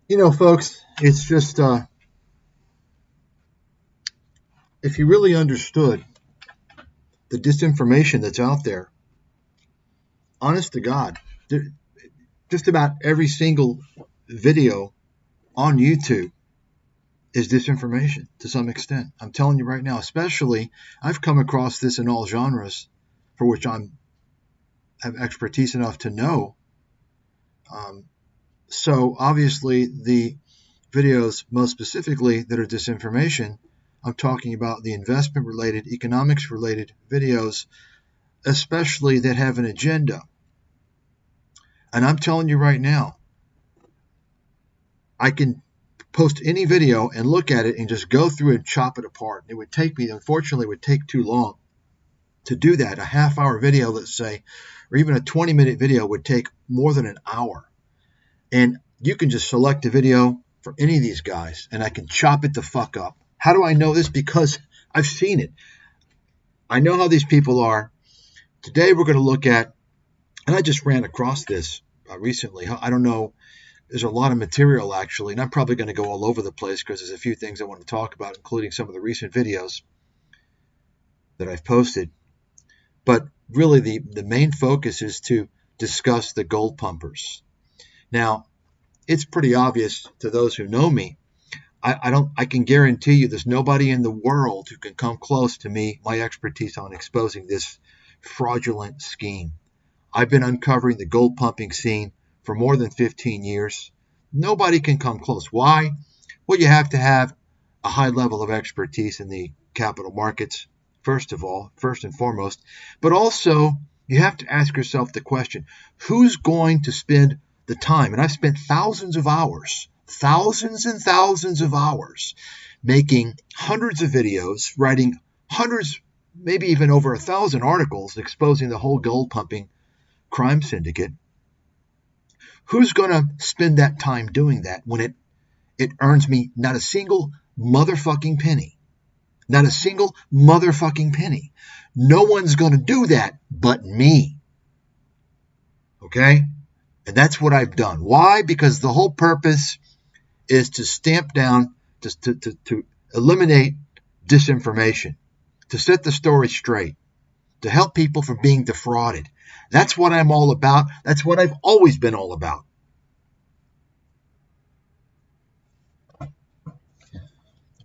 You know, folks, it's just if you really understood the disinformation that's out there, honest to God, just about every single video on YouTube is disinformation to some extent. I'm telling you right now, especially I've come across this in all genres for which I have expertise enough to know. So obviously the videos most specifically that are disinformation, I'm talking about the investment related, economics related videos, especially that have an agenda. And I'm telling you right now, I can post any video and look at it and just go through and chop it apart. It would take me, unfortunately, it would take too long to do that. A half-hour video, let's say, or even a 20-minute video would take more than an hour. And you can just select a video for any of these guys, and I can chop it the fuck up. How do I know this? Because I've seen it. I know how these people are. Today we're going to look at, and I just ran across this recently. I don't know. There's a lot of material, actually, and I'm probably going to go all over the place because there's a few things I want to talk about, including some of the recent videos that I've posted. But really, the main focus is to discuss the gold pumpers. Now, it's pretty obvious to those who know me. I can guarantee you there's nobody in the world who can come close to me, my expertise on exposing this fraudulent scheme. I've been uncovering the gold pumping scene for more than 15 years. Nobody can come close. Why? Well, you have to have a high level of expertise in the capital markets, first and foremost. But also, you have to ask yourself the question, who's going to spend the time? And I've spent thousands and thousands of hours making hundreds of videos, writing hundreds, maybe even over 1,000 articles exposing the whole gold pumping crime syndicate. Who's going to spend that time doing that when it earns me not a single motherfucking penny? Not a single motherfucking penny. No one's going to do that but me. Okay? And that's what I've done. Why? Because the whole purpose is to stamp down, to eliminate disinformation, to set the story straight, to help people from being defrauded. That's what I'm all about. That's what I've always been all about.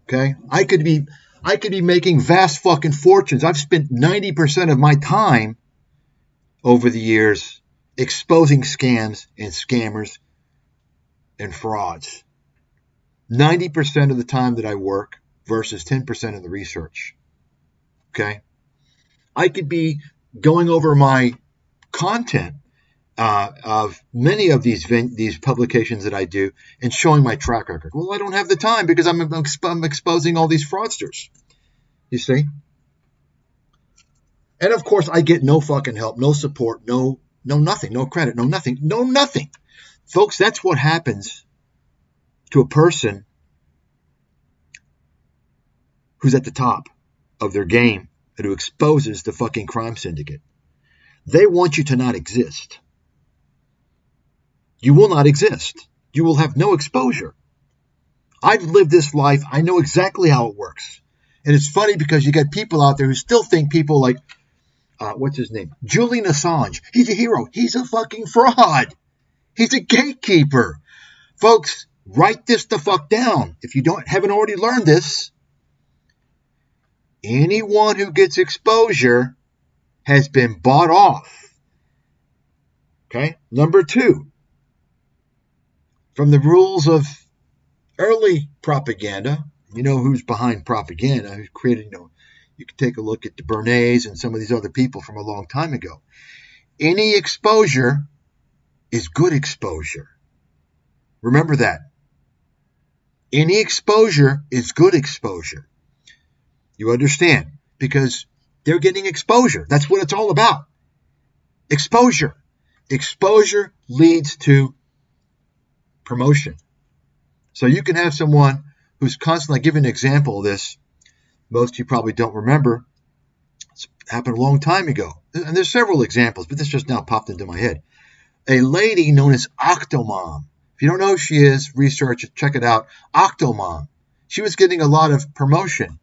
Okay? I could be making vast fucking fortunes. I've spent 90% of my time over the years exposing scams and scammers and frauds. 90% of the time that I work versus 10% of the research. Okay? I could be going over my content of many of these publications that I do and showing my track record. Well, I don't have the time because I'm exposing all these fraudsters. You see? And of course, I get no fucking help, no support, no nothing, no credit, no nothing. Folks, that's what happens to a person who's at the top of their game and who exposes the fucking crime syndicate. They want you to not exist. You will not exist. You will have no exposure. I've lived this life. I know exactly how it works. And it's funny because you got people out there who still think people like, what's his name? Julian Assange. He's a hero. He's a fucking fraud. He's a gatekeeper. Folks, write this the fuck down. If you haven't already learned this, anyone who gets exposure has been bought off. Okay? Number 2, from the rules of early propaganda, you know who's behind propaganda, who's created, you can take a look at the Bernays and some of these other people from a long time ago. Any exposure is good exposure. Remember that. Any exposure is good exposure. You understand? Because they're getting exposure. That's what it's all about. Exposure. Exposure leads to promotion. So you can have someone who's constantly, I give an example of this. Most of you probably don't remember. It's happened a long time ago. And there's several examples, but this just now popped into my head. A lady known as Octomom. If you don't know who she is, research it, check it out. Octomom. She was getting a lot of promotion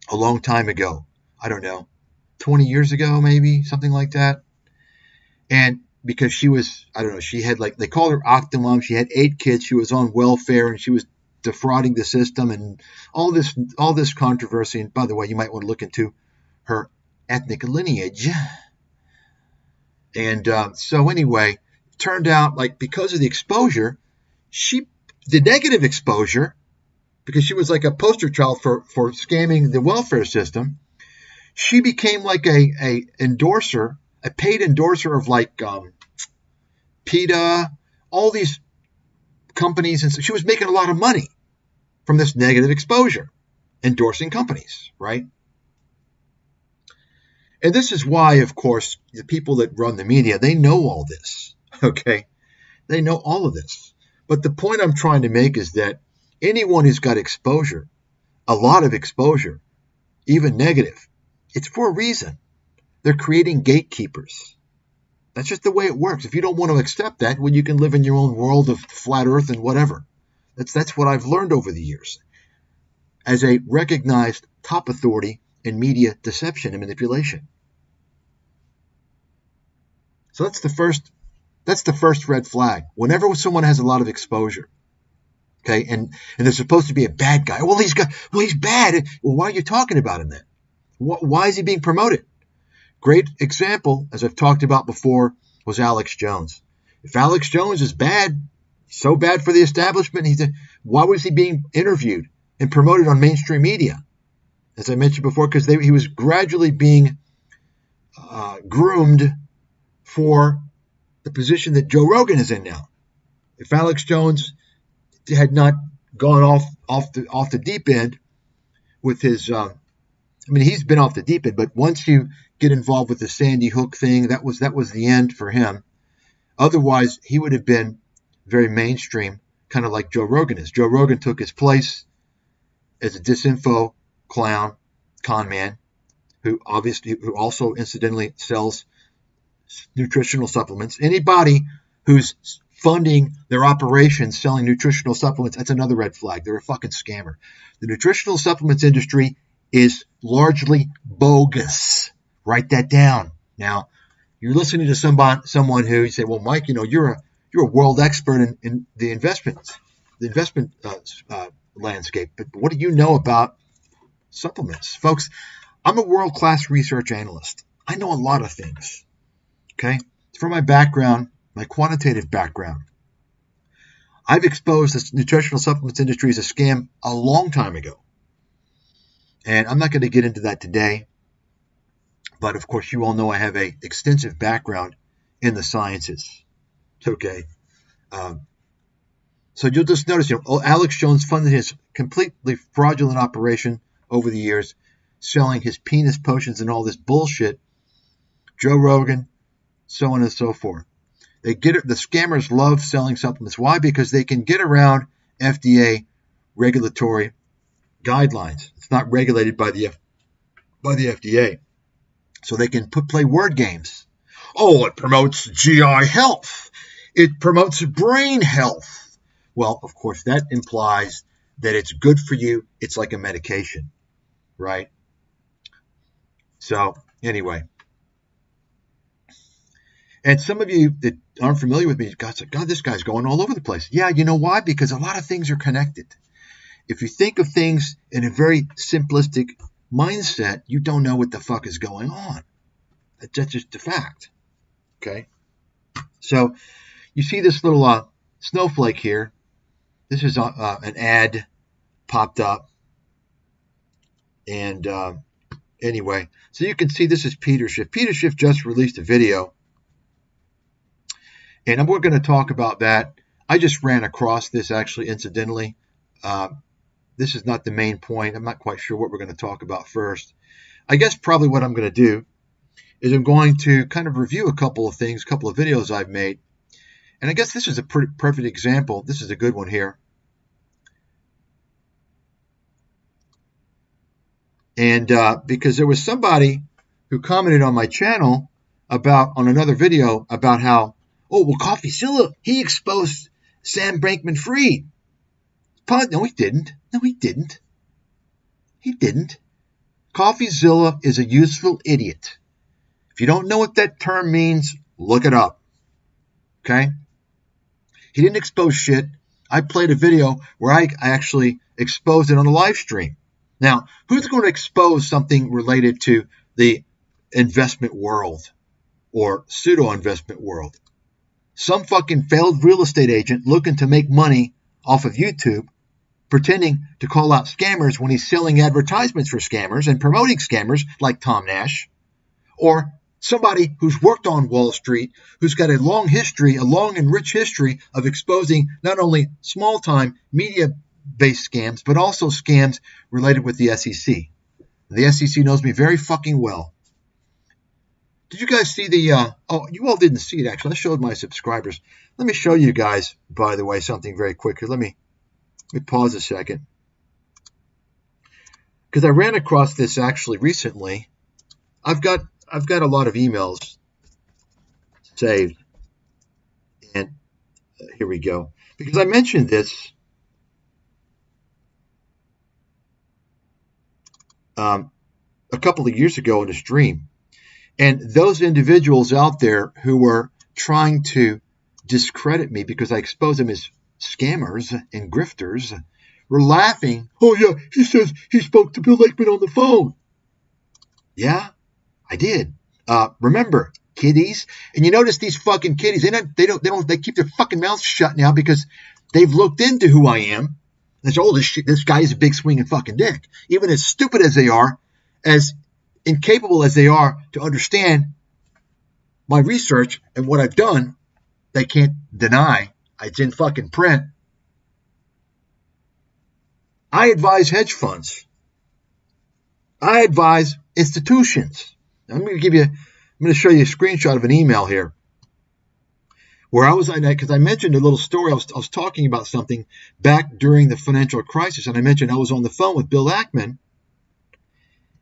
a long time ago. I don't know, 20 years ago, maybe, something like that. And because she was, I don't know, she had they called her Octomom. She had 8 kids. She was on welfare and she was defrauding the system and all this controversy. And by the way, you might want to look into her ethnic lineage. And so anyway, it turned out because of the exposure, the negative exposure, because she was like a poster child for scamming the welfare system, she became like a endorser, a paid endorser of PETA, all these companies, and so she was making a lot of money from this negative exposure, endorsing companies, right? And this is why, of course, the people that run the media, they know all this, okay? They know all of this. But the point I'm trying to make is that anyone who's got exposure, a lot of exposure, even negative, it's for a reason. They're creating gatekeepers. That's just the way it works. If you don't want to accept that, well, you can live in your own world of flat earth and whatever. That's what I've learned over the years. As a recognized top authority in media deception and manipulation. So that's the first red flag. Whenever someone has a lot of exposure, okay, and they're supposed to be a bad guy. Well, he's bad. Well, why are you talking about him then? Why is he being promoted? Great example, as I've talked about before, was Alex Jones. If Alex Jones is bad, so bad for the establishment, why was he being interviewed and promoted on mainstream media? As I mentioned before, because he was gradually being groomed for the position that Joe Rogan is in now. If Alex Jones had not gone off the deep end with his, he's been off the deep end, but once you get involved with the Sandy Hook thing, that was the end for him. Otherwise, he would have been very mainstream, kind of like Joe Rogan is. Joe Rogan took his place as a Disinfo clown, con man, who also incidentally sells nutritional supplements. Anybody who's funding their operations selling nutritional supplements, that's another red flag. They're a fucking scammer. The nutritional supplements industry is largely bogus. Write that down. Now, you're listening to someone who you say, well, Mike, you're a world expert in the investment landscape, but what do you know about supplements? Folks, I'm a world-class research analyst. I know a lot of things, okay? From my background, my quantitative background, I've exposed the nutritional supplements industry as a scam a long time ago. And I'm not going to get into that today. But, of course, you all know I have an extensive background in the sciences. Okay. So you'll just notice, Alex Jones funded his completely fraudulent operation over the years, selling his penis potions and all this bullshit. Joe Rogan, so on and so forth. The scammers love selling supplements. Why? Because they can get around FDA regulatory guidelines. It's not regulated by the FDA. So they can play word games. Oh, it promotes GI health. It promotes brain health. Well, of course, that implies that it's good for you. It's like a medication, right? So anyway. And some of you that aren't familiar with me, God, this guy's going all over the place. Yeah, you know why? Because a lot of things are connected. If you think of things in a very simplistic mindset, you don't know what the fuck is going on. That's just a fact. Okay? So you see this little snowflake here. This is an ad popped up. And anyway, so you can see this is Peter Schiff. Peter Schiff just released a video. And we're going to talk about that. I just ran across this actually incidentally. This is not the main point. I'm not quite sure what we're going to talk about first. I guess probably what I'm going to do is I'm going to kind of review a couple of things, a couple of videos I've made. And I guess this is a pretty perfect example. This is a good one here. And because there was somebody who commented on my channel on another video about how, oh, well, CoffeeZilla, he exposed Sam Bankman-Fried. No, he didn't. No, he didn't. He didn't. CoffeeZilla is a useful idiot. If you don't know what that term means, look it up. Okay? He didn't expose shit. I played a video where I actually exposed it on a live stream. Now, who's going to expose something related to the investment world or pseudo-investment world? Some fucking failed real estate agent looking to make money off of YouTube, pretending to call out scammers when he's selling advertisements for scammers and promoting scammers like Tom Nash. Or somebody who's worked on Wall Street, who's got a long and rich history of exposing not only small-time media-based scams, but also scams related with the SEC. The SEC knows me very fucking well. Did you guys see the, you all didn't see it actually. I showed my subscribers. Let me show you guys, by the way, something very quick here. Let me pause a second. Because I ran across this actually recently. I've got a lot of emails saved. And here we go. Because I mentioned this a couple of years ago in a stream. And those individuals out there who were trying to discredit me because I exposed them as scammers and grifters were laughing. Oh, yeah, he says he spoke to Bill Ackman on the phone. Yeah, I did. Remember, kiddies? And you notice these fucking kiddies, they keep their fucking mouths shut now because they've looked into who I am. They say, oh, this guy is a big swinging fucking dick. Even as stupid as they are, as incapable as they are to understand my research and what I've done, they can't deny it's in fucking print. I advise hedge funds. I advise institutions. I'm going to show you a screenshot of an email here where I was, because I mentioned a little story. I was talking about something back during the financial crisis, and I mentioned I was on the phone with Bill Ackman.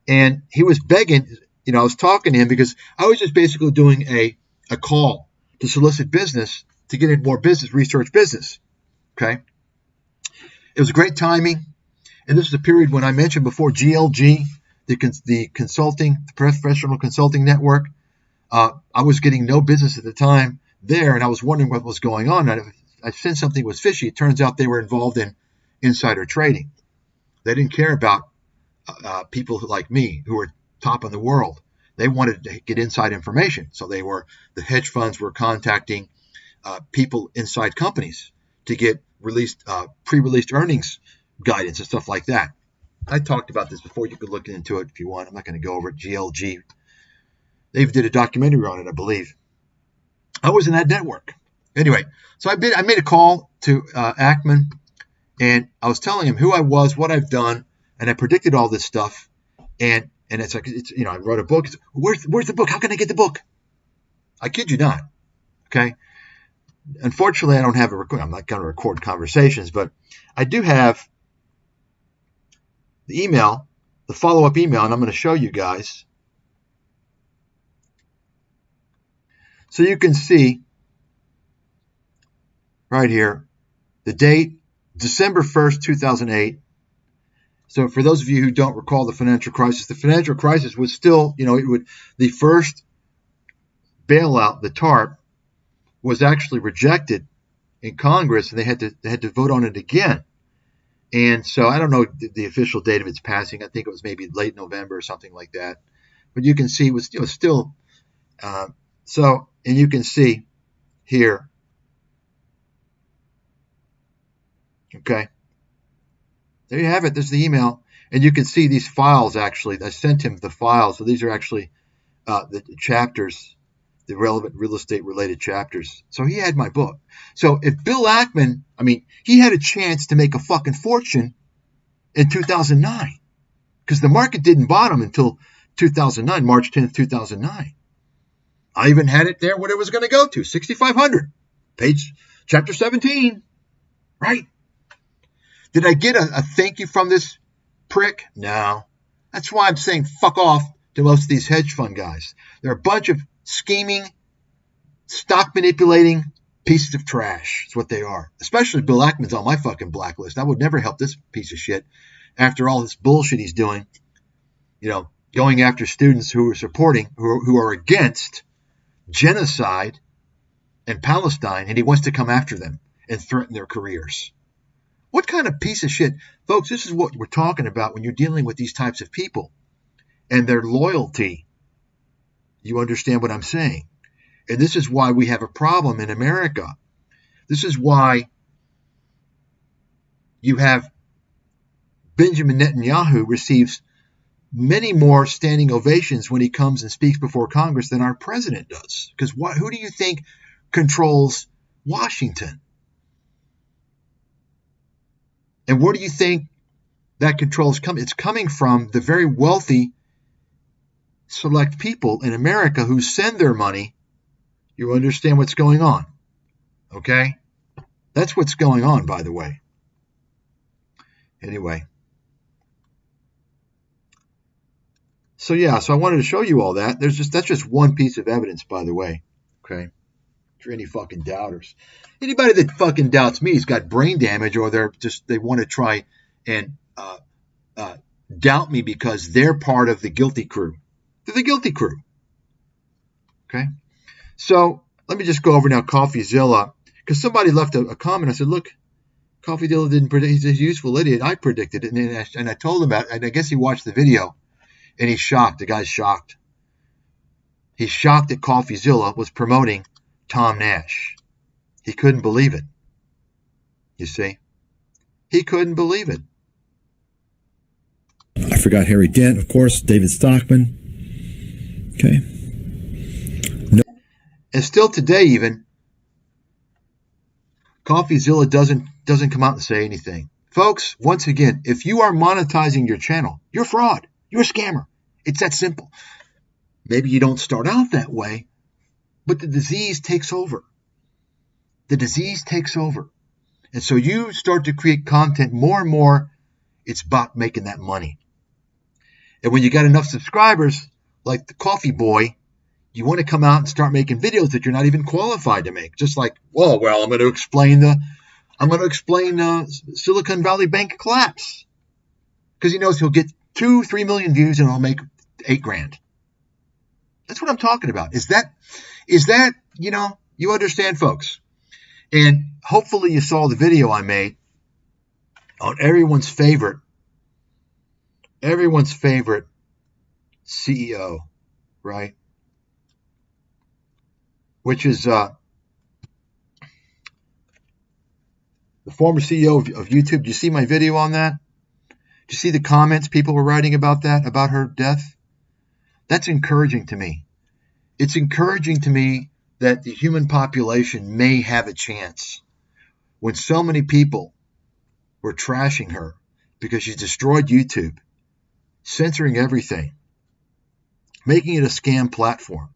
And he was begging, I was talking to him because I was just basically doing a call to solicit business, to get in more business, research business. Okay. It was great timing. And this is a period when I mentioned before GLG, the professional consulting network. I was getting no business at the time there, and I was wondering what was going on. And I sensed something was fishy. It turns out they were involved in insider trading. They didn't care about people like me who were top in the world. They wanted to get inside information. So the hedge funds were contacting people inside companies to get pre-released earnings guidance and stuff like that. I talked about this before. You could look into it if you want. I'm not going to go over it. GLG. They did a documentary on it, I believe. I was in that network. Anyway, so I made a call to Ackman, and I was telling him who I was, what I've done, and I predicted all this stuff. And it's like, I wrote a book. Where's the book? How can I get the book? I kid you not. Okay. Unfortunately, I don't have a record. I'm not going to record conversations, but I do have the email, the follow-up email, and I'm going to show you guys. So you can see right here, the date, December 1st, 2008. So for those of you who don't recall the financial crisis was still, the first bailout, the TARP, was actually rejected in Congress, and they had to vote on it again. And so I don't know the official date of its passing. I think it was maybe late November or something like that. But you can see it was still. And you can see here. Okay. There you have it. There's the email. And you can see these files, actually. I sent him the files. So these are actually the chapters, the relevant real estate related chapters. So he had my book. So if Bill Ackman, he had a chance to make a fucking fortune in 2009 because the market didn't bottom until 2009, March 10th, 2009. I even had it there what it was going to go to, 6,500, chapter 17, right? Did I get a thank you from this prick? No. That's why I'm saying fuck off to most of these hedge fund guys. They're a bunch of scheming, stock manipulating Pieces of trash is what they are. Especially Bill Ackman's on my fucking blacklist. I would never help this piece of shit after all this bullshit he's doing. Going after students who are supporting, who are against genocide in Palestine, and he wants to come after them and threaten their careers. What kind of piece of shit? Folks, this is what we're talking about when you're dealing with these types of people and their loyalty. You understand what I'm saying? And this is why we have a problem in America. This is why you have Benjamin Netanyahu receives many more standing ovations when he comes and speaks before Congress than our president does. Because who do you think controls Washington? And where do you think that control is coming? It's coming from the very wealthy select people in America who send their money. You understand what's going on, okay? That's what's going on, by the way. Anyway. So I wanted to show you all that. That's just one piece of evidence, by the way, okay? For any fucking doubters. Anybody that fucking doubts me has got brain damage, or they want to try and doubt me because they're part of the guilty crew. They're the guilty crew. Okay? So let me just go over now CoffeeZilla, because somebody left a comment. I said, look, CoffeeZilla didn't predict. He's a useful idiot. I predicted it. And I told him about it. And I guess he watched the video, and he's shocked. The guy's shocked. He's shocked that CoffeeZilla was promoting Tom Nash. He couldn't believe it. You see? He couldn't believe it. I forgot Harry Dent, of course, David Stockman. Okay. No. And still today, even, CoffeeZilla doesn't come out and say anything. Folks, once again, if you are monetizing your channel, you're a fraud. You're a scammer. It's that simple. Maybe you don't start out that way, but the disease takes over. The disease takes over. And so you start to create content more and more. It's about making that money. And when you got enough subscribers, like the Coffee Boy, you want to come out and start making videos that you're not even qualified to make. Just like, I'm going to explain Silicon Valley Bank collapse. Because he knows he'll get 2-3 million views and he'll make $8,000. That's what I'm talking about. Is that, you understand, folks? And hopefully you saw the video I made on everyone's favorite CEO, right? Which is the former CEO of YouTube. Did you see my video on that? Did you see the comments people were writing about that, about her death? That's encouraging to me. It's encouraging to me that the human population may have a chance when so many people were trashing her because she's destroyed YouTube, censoring everything, making it a scam platform.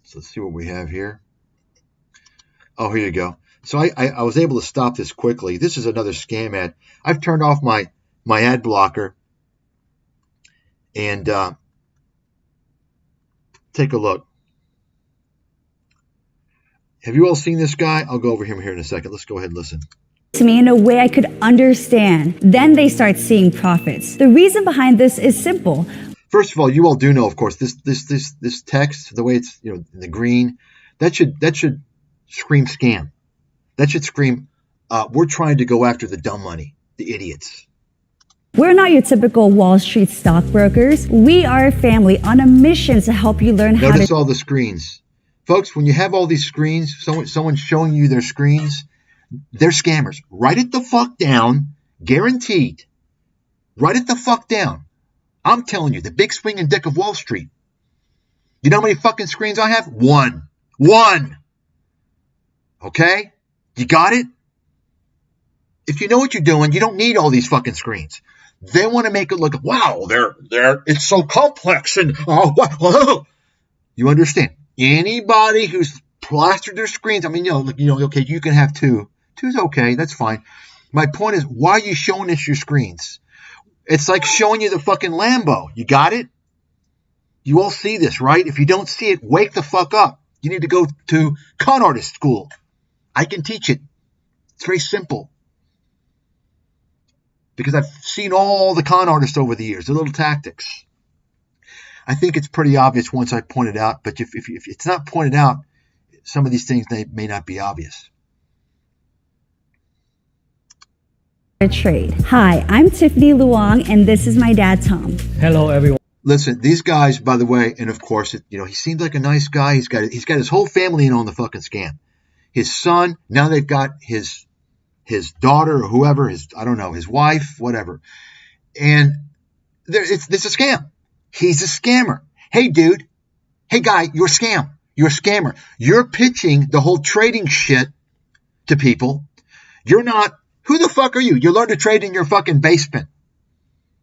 So let's see what we have here. Oh, here you go. So I was able to stop this quickly. This is another scam ad. I've turned off my ad blocker. And take a look. Have you all seen this guy? I'll go over him here in a second. Let's go ahead and listen. To me in a way I could understand. Then they start seeing profits. The reason behind this is simple. First of all, you all do know, of course, this text, the way it's in the green, that should scream scam. That should scream, we're trying to go after the dumb money, the idiots. We're not your typical Wall Street stockbrokers. We are a family on a mission to help you learn how to... Notice all the screens. Folks, when you have all these screens, someone showing you their screens, they're scammers. Write it the fuck down. Guaranteed. Write it the fuck down. I'm telling you, the big swinging dick of Wall Street. You know how many fucking screens I have? One. Okay? You got it? If you know what you're doing, you don't need all these fucking screens. They want to make it look, wow, it's so complex and wow. You understand? Anybody who's plastered their screens, okay, you can have two. Two's okay, that's fine. My point is, why are you showing us your screens? It's like showing you the fucking Lambo. You got it? You all see this, right? If you don't see it, wake the fuck up. You need to go to con artist school. I can teach it. It's very simple. Because I've seen all the con artists over the years, the little tactics. I think it's pretty obvious once I point it out, but if it's not pointed out, some of these things may not be obvious. Trade. Hi, I'm Tiffany Luong, and this is my dad, Tom. Hello, everyone. Listen, these guys, by the way, and of course, he seems like a nice guy. He's got his whole family in on the fucking scam. His son, now they've got his daughter or whoever, his wife, whatever. And it's a scam. He's a scammer. Hey, dude. Hey, guy, you're a scam. You're a scammer. You're pitching the whole trading shit to people. You're not. Who the fuck are you? You learn to trade in your fucking basement.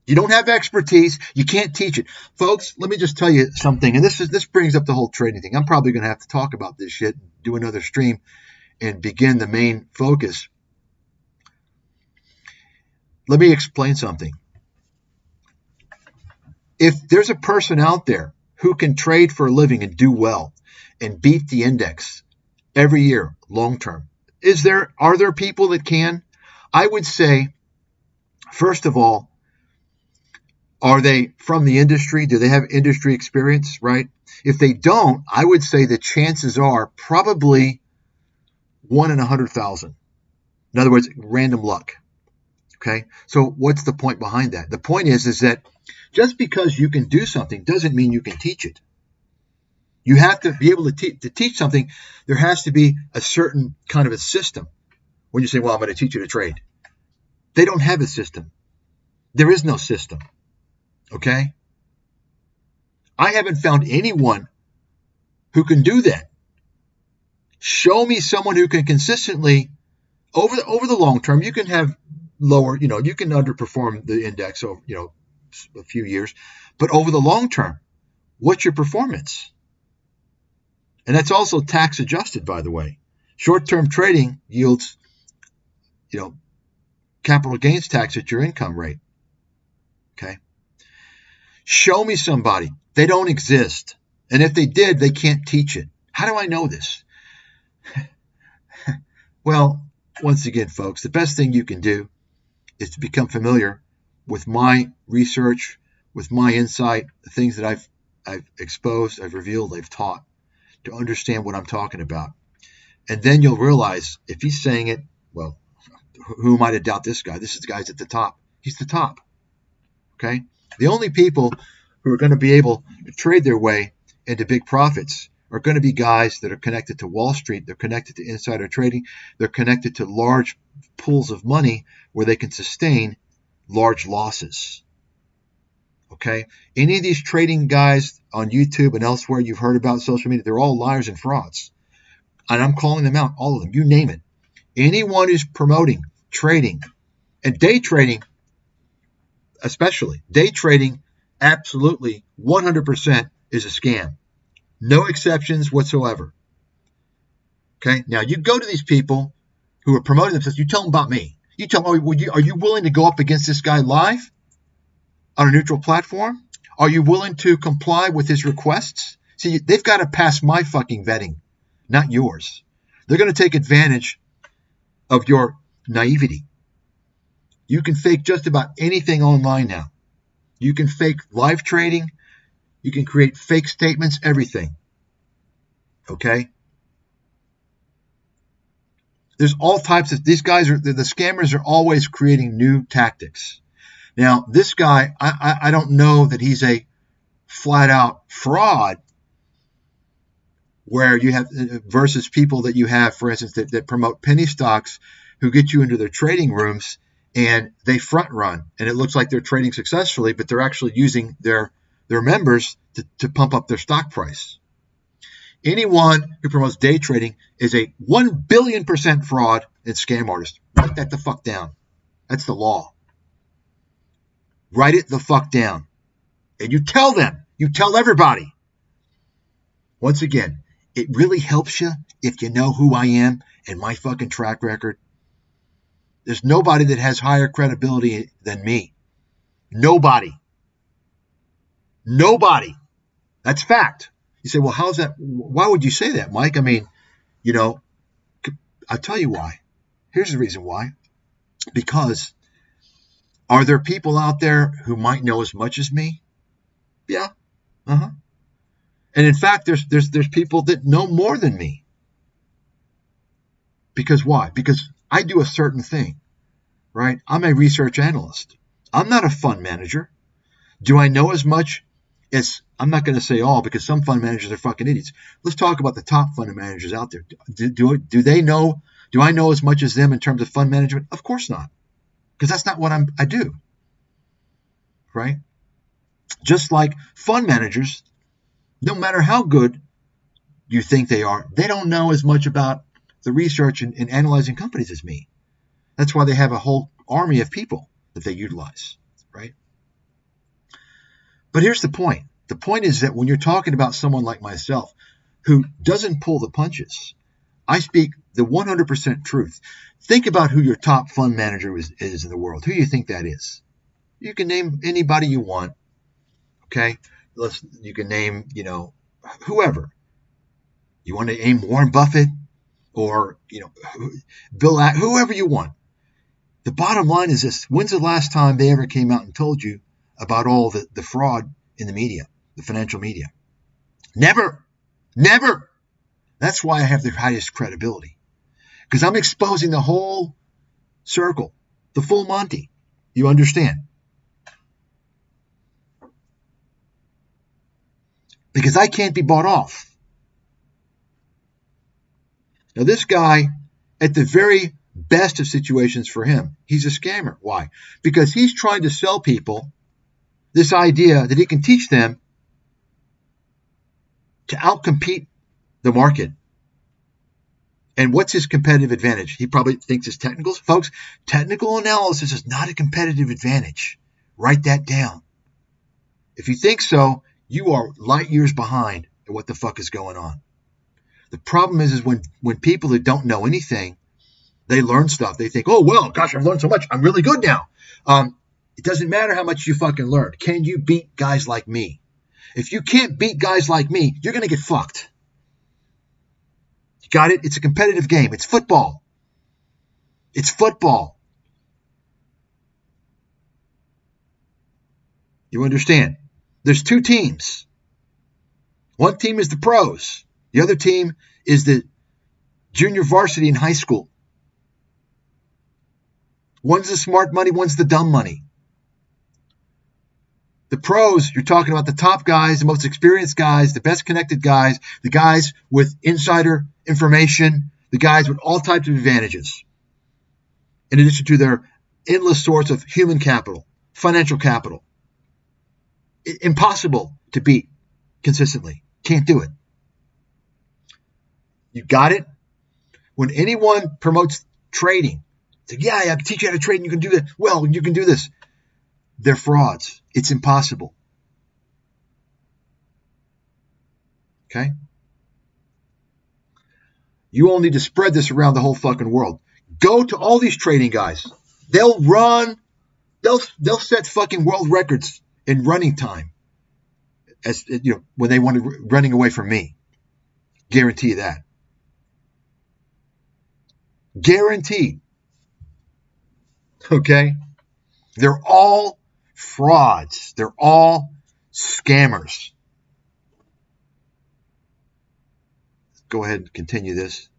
You don't have expertise. You can't teach it. Folks, let me just tell you something. And this brings up the whole trading thing. I'm probably going to have to talk about this shit, do another stream, and begin the main focus. Let me explain something. If there's a person out there who can trade for a living and do well and beat the index every year, long term, are there people that can? I would say, first of all, are they from the industry? Do they have industry experience, right? If they don't, I would say the chances are probably 1 in 100,000. In other words, random luck. Okay? So what's the point behind that? The point is that just because you can do something doesn't mean you can teach it. You have to be able to teach something. There has to be a certain kind of a system. When you say, well, I'm going to teach you to trade. They don't have a system. There is no system. Okay? I haven't found anyone who can do that. Show me someone who can consistently, over the long term, you can have lower, you can underperform the index over, a few years, but over the long term, what's your performance? And that's also tax adjusted, by the way. Short-term trading yields, capital gains tax at your income rate. Okay? Show me somebody. They don't exist. And if they did, they can't teach it. How do I know this? Well, once again, folks, the best thing you can do is to become familiar with my research, with my insight, the things that I've exposed, I've revealed, I've taught, to understand what I'm talking about. And then you'll realize if he's saying it, well, who am I to doubt this guy? This is the guy's at the top. He's the top. Okay? The only people who are going to be able to trade their way into big profits are going to be guys that are connected to Wall Street. They're connected to insider trading. They're connected to large pools of money where they can sustain large losses. Okay? Any of these trading guys on YouTube and elsewhere you've heard about social media, they're all liars and frauds. And I'm calling them out, all of them. You name it. Anyone who's promoting trading and day trading, especially day trading, absolutely 100% is a scam. No exceptions whatsoever. Okay? Now, you go to these people who are promoting themselves. You tell them about me. You tell them, are you willing to go up against this guy live on a neutral platform? Are you willing to comply with his requests? See, they've got to pass my fucking vetting, not yours. They're going to take advantage of your naivety. You can fake just about anything online now. You can fake live trading. You can create fake statements, everything. Okay? There's all types of, these guys the scammers are always creating new tactics. Now, this guy, I don't know that he's a flat out fraud where you have versus people that you have, for instance, that promote penny stocks who get you into their trading rooms and they front run and it looks like they're trading successfully, but they're actually using their members to pump up their stock price. Anyone who promotes day trading is a 1 billion% fraud and scam artist. Write that the fuck down. That's the law. Write it the fuck down. And you tell them. You tell everybody. Once again, it really helps you if you know who I am and my fucking track record. There's nobody that has higher credibility than me. Nobody. Nobody. That's fact. You say, well, how's that? Why would you say that, Mike? I mean, I'll tell you why. Here's the reason why. Because are there people out there who might know as much as me? Yeah. And in fact, there's people that know more than me. Because why? Because I do a certain thing, right? I'm a research analyst. I'm not a fund manager. Do I know as much as, I'm not going to say all, because some fund managers are fucking idiots. Let's talk about the top fund managers out there. Do they know? Do I know as much as them in terms of fund management? Of course not, because that's not what I do, right? Just like fund managers, no matter how good you think they are, they don't know as much about the research and analyzing companies as me. That's why they have a whole army of people that they utilize, right? But here's the point. The point is that when you're talking about someone like myself who doesn't pull the punches, I speak the 100% truth. Think about who your top fund manager is in the world. Who do you think that is? You can name anybody you want, okay? You can name, whoever. You want to name Warren Buffett or, Bill, whoever you want. The bottom line is this. When's the last time they ever came out and told you about all the fraud in the media, the financial media? Never. Never. That's why I have the highest credibility. Because I'm exposing the whole circle, the full Monty. You understand? Because I can't be bought off. Now, this guy, at the very best of situations for him, he's a scammer. Why? Because he's trying to sell people this idea that he can teach them to outcompete the market. And what's his competitive advantage? He probably thinks it's technicals. Folks, technical analysis is not a competitive advantage. Write that down. If you think so, you are light years behind at what the fuck is going on. The problem is when people who don't know anything, they learn stuff. They think, oh, well, gosh, I've learned so much. I'm really good now. It doesn't matter how much you fucking learned. Can you beat guys like me? If you can't beat guys like me, you're going to get fucked. You got it? It's a competitive game. It's football. It's football. You understand? There's two teams. One team is the pros. The other team is the junior varsity in high school. One's the smart money, one's the dumb money. The pros, you're talking about the top guys, the most experienced guys, the best connected guys, the guys with insider information, the guys with all types of advantages, in addition to their endless source of human capital, financial capital. Impossible to beat consistently. Can't do it. You got it? When anyone promotes trading, it's like, yeah, I can teach you how to trade and you can do that. Well, you can do this. They're frauds. It's impossible. Okay? You all need to spread this around the whole fucking world. Go to all these trading guys. They'll set fucking world records in running time, as when they want to running away from me. Guarantee you that. Guaranteed. Okay? They're all frauds. They're all scammers. Go ahead and continue this.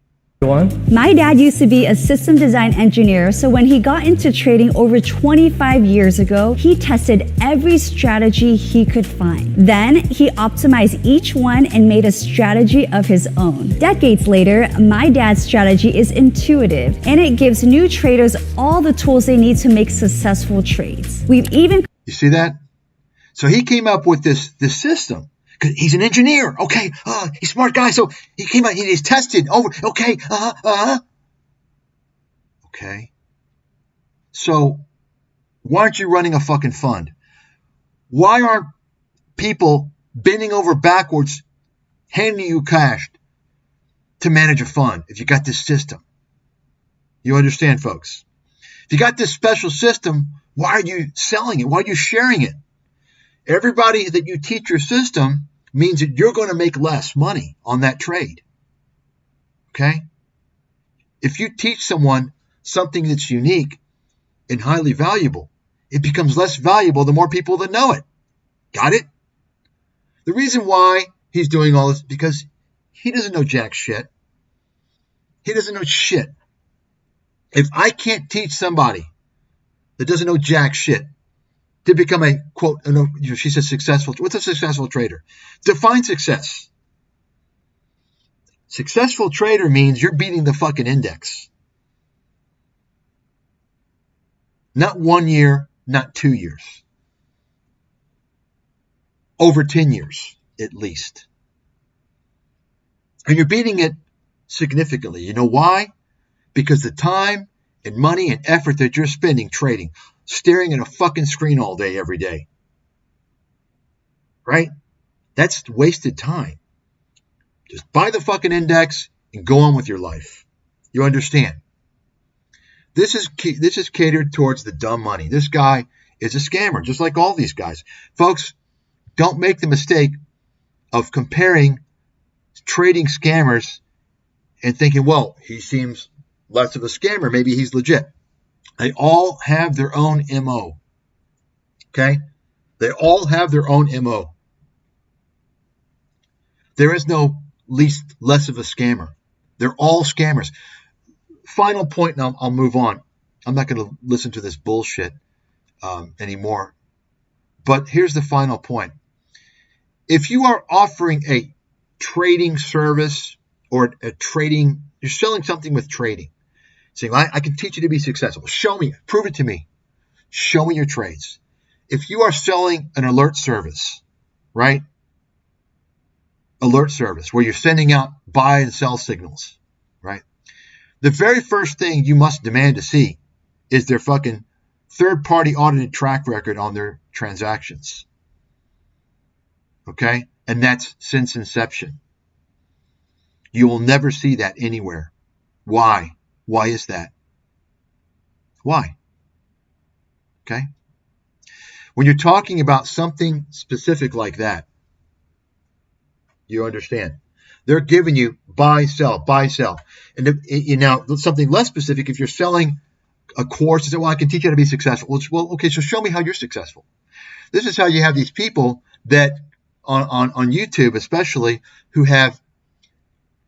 My dad used to be a system design engineer, so when he got into trading over 25 years ago, he tested every strategy he could find. Then he optimized each one and made a strategy of his own. Decades later, my dad's strategy is intuitive, and it gives new traders all the tools they need to make successful trades. We've even... You see that? So he came up with this system. Because he's an engineer. Okay. He's a smart guy. So he came out, he's tested over. Okay. Okay. So why aren't you running a fucking fund? Why aren't people bending over backwards, handing you cash to manage a fund if you got this system? You understand, folks? If you got this special system, why are you selling it? Why are you sharing it? Everybody that you teach your system means that you're going to make less money on that trade. Okay? If you teach someone something that's unique and highly valuable, it becomes less valuable the more people that know it. Got it? The reason why he's doing all this is because he doesn't know jack shit. He doesn't know shit. If I can't teach somebody that doesn't know jack shit to become a, quote, she says successful, what's a successful trader? Define success. Successful trader means you're beating the fucking index. Not 1 year, not 2 years. Over 10 years, at least. And you're beating it significantly. You know why? Because the time and money and effort that you're spending trading, staring at a fucking screen all day, every day. Right? That's wasted time. Just buy the fucking index and go on with your life. You understand? This is catered towards the dumb money. This guy is a scammer, just like all these guys. Folks, don't make the mistake of comparing trading scammers and thinking, well, he seems less of a scammer. Maybe he's legit. They all have their own MO. Okay? They all have their own MO. There is no less of a scammer. They're all scammers. Final point, and I'll move on. I'm not going to listen to this bullshit anymore. But here's the final point. If you are offering a trading service or you're selling something with trading, saying, I can teach you to be successful. Show me, prove it to me. Show me your trades. If you are selling an alert service, right? Alert service where you're sending out buy and sell signals, right? The very first thing you must demand to see is their fucking third-party audited track record on their transactions. Okay? And that's since inception. You will never see that anywhere. Why? Why is that? Why? Okay? When you're talking about something specific like that, you understand. They're giving you buy, sell, buy, sell. And now something less specific, if you're selling a course, you say, well, I can teach you how to be successful. Well, okay, so show me how you're successful. This is how you have these people that on YouTube especially who have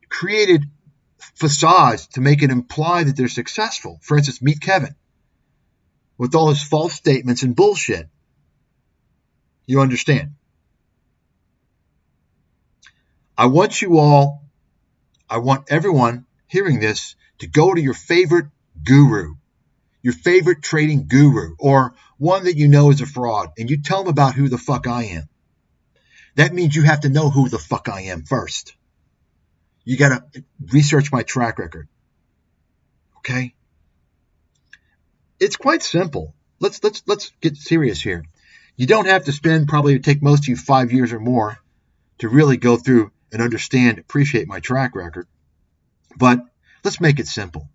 created facades to make it imply that they're successful. For instance, meet Kevin with all his false statements and bullshit. You understand? I want everyone hearing this to go to your favorite guru, your favorite trading guru, or one that you know is a fraud, and you tell them about who the fuck I am. That means you have to know who the fuck I am first. You got to research my track record. Okay? It's quite simple. Let's get serious here. You don't have to spend, probably it take most of you 5 years or more to really go through and understand, appreciate my track record. But let's make it simple.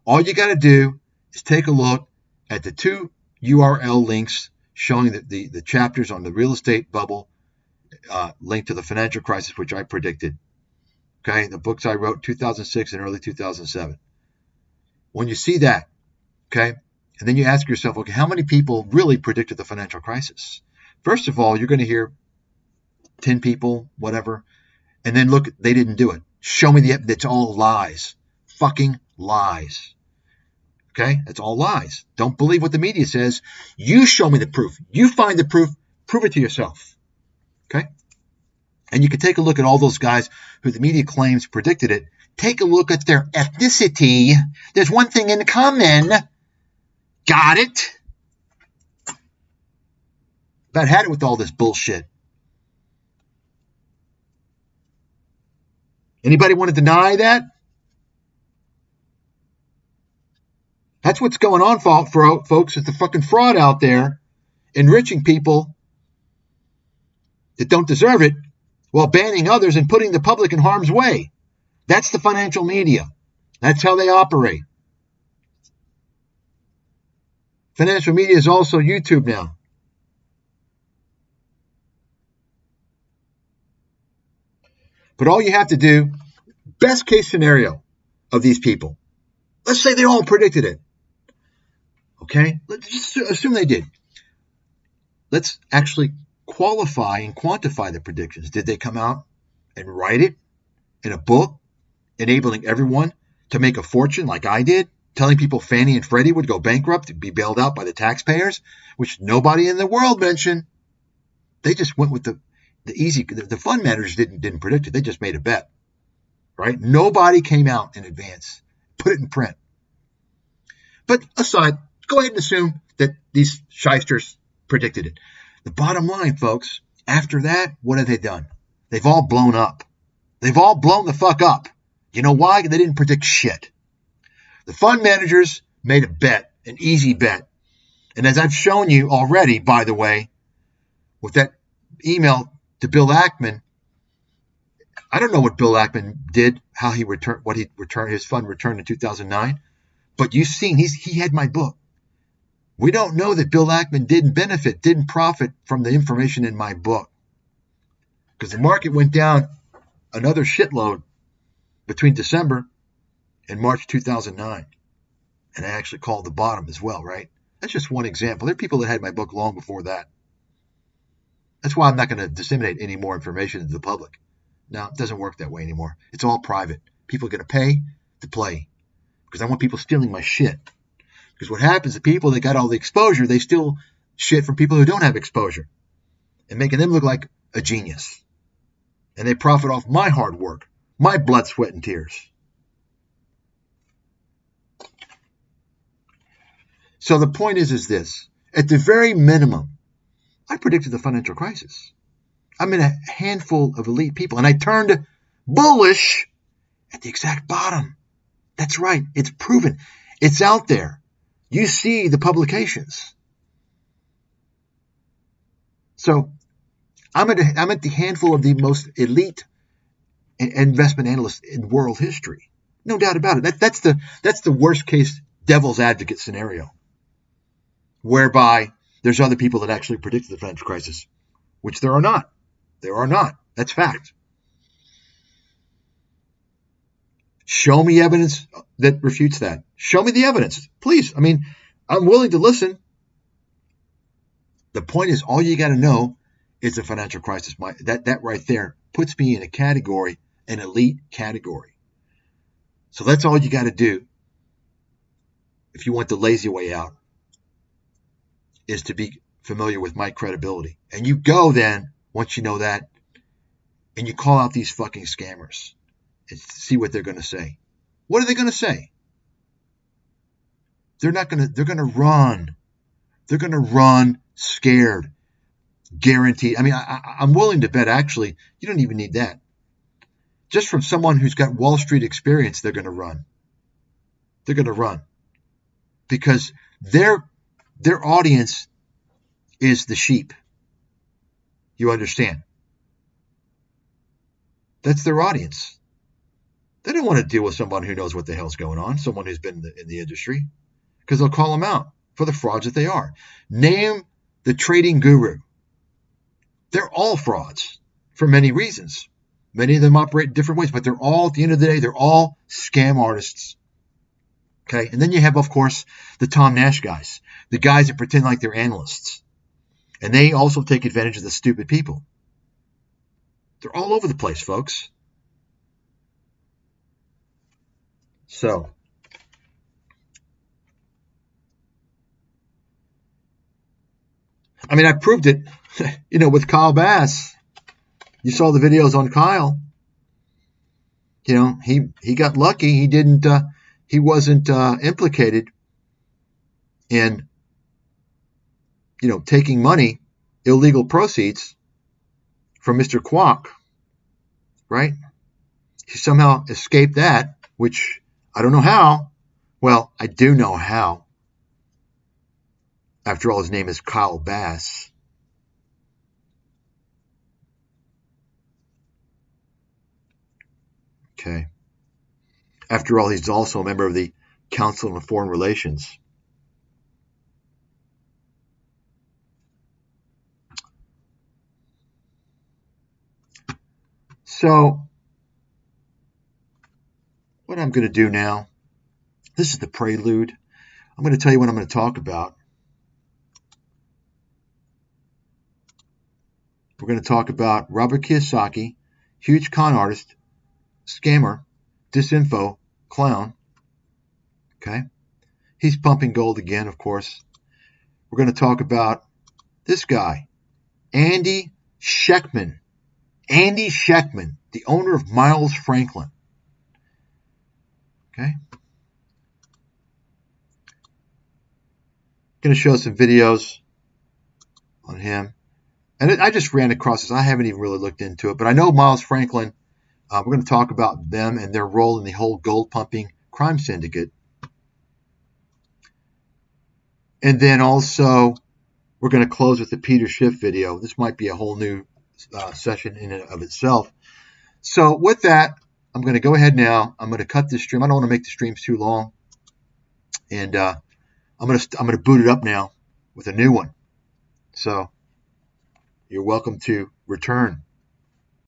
All you got to do is take a look at the 2 URL links showing the chapters on the real estate bubble, linked to the financial crisis, which I predicted. Okay, the books I wrote 2006 and early 2007. When you see that, okay, and then you ask yourself, okay, how many people really predicted the financial crisis? First of all, you're going to hear 10 people, whatever, and then look, they didn't do it. Show me that's all lies. Fucking lies. Okay? That's all lies. Don't believe what the media says. You show me the proof. You find the proof. Prove it to yourself. Okay? And you can take a look at all those guys who the media claims predicted it. Take a look at their ethnicity. There's one thing in common. Got it? I've had it with all this bullshit. Anybody want to deny that? That's what's going on, folks. It's the fucking fraud out there, enriching people that don't deserve it while banning others and putting the public in harm's way. That's the financial media. That's how they operate. Financial media is also YouTube now. But all you have to do, best case scenario of these people, let's say they all predicted it. Okay? Let's just assume they did. Let's actually qualify and quantify the predictions. Did they come out and write it in a book, enabling everyone to make a fortune like I did, telling people Fannie and Freddie would go bankrupt and be bailed out by the taxpayers, which nobody in the world mentioned? They just went with the easy. The fund managers didn't predict it. They just made a bet, right? Nobody came out in advance, put it in print. But aside, go ahead and assume that these shysters predicted it. The bottom line, folks, after that, what have they done? They've all blown up. They've all blown the fuck up. You know why? They didn't predict shit. The fund managers made a bet, an easy bet. And as I've shown you already, by the way, with that email to Bill Ackman, I don't know what Bill Ackman did, how he returned, what he returned, his fund returned in 2009. But you've seen, he had my book. We don't know that Bill Ackman didn't profit from the information in my book. Because the market went down another shitload between December and March 2009. And I actually called the bottom as well, right? That's just one example. There are people that had my book long before that. That's why I'm not going to disseminate any more information to the public. No, it doesn't work that way anymore. It's all private. People are going to pay to play. Because I want people stealing my shit. Because what happens, the people that got all the exposure, they steal shit from people who don't have exposure. And making them look like a genius. And they profit off my hard work. My blood, sweat, and tears. So the point is this. At the very minimum, I predicted the financial crisis. I'm in a handful of elite people. And I turned bullish at the exact bottom. That's right. It's proven. It's out there. You see the publications. So I'm at the handful of the most elite investment analysts in world history. No doubt about it. That's the worst case devil's advocate scenario, whereby there's other people that actually predicted the financial crisis, which there are not. There are not. That's fact. Show me evidence that refutes that. Show me the evidence, please. I mean, I'm willing to listen. The point is, all you got to know is the financial crisis. That right there puts me in a category, an elite category. So that's all you got to do if you want the lazy way out, is to be familiar with my credibility. And you go then, once you know that, and you call out these fucking scammers and see what they're going to say. What are they going to say? They're going to run. They're going to run scared. Guaranteed. I mean, I'm willing to bet, actually, you don't even need that. Just from someone who's got Wall Street experience, they're going to run. They're going to run. Because their audience is the sheep. You understand? That's their audience. They don't want to deal with someone who knows what the hell's going on, someone who's been in the industry, because they'll call them out for the frauds that they are. Name the trading guru. They're all frauds for many reasons. Many of them operate in different ways, but they're all, at the end of the day, they're all scam artists. Okay, and then you have, of course, the Tom Nash guys, the guys that pretend like they're analysts. And they also take advantage of the stupid people. They're all over the place, folks. So, I mean, I proved it, with Kyle Bass. You saw the videos on Kyle. He got lucky. He wasn't implicated in, taking money, illegal proceeds from Mr. Kwok, right? He somehow escaped that, which I don't know how. Well, I do know how. After all, his name is Kyle Bass. Okay. After all, he's also a member of the Council on Foreign Relations. So, what I'm going to do now, this is the prelude. I'm going to tell you what I'm going to talk about. We're going to talk about Robert Kiyosaki, huge con artist, scammer, disinfo, clown. Okay? He's pumping gold again, of course. We're going to talk about this guy, Andy Schectman. Andy Schectman, the owner of Miles Franklin. Okay? Going to show some videos on him. And I just ran across this. I haven't even really looked into it. But I know Miles Franklin. We're going to talk about them and their role in the whole gold pumping crime syndicate. And then also, we're going to close with the Peter Schiff video. This might be a whole new session in and of itself. So with that, I'm going to go ahead now. I'm going to cut this stream. I don't want to make the streams too long. And I'm going to boot it up now with a new one. So you're welcome to return.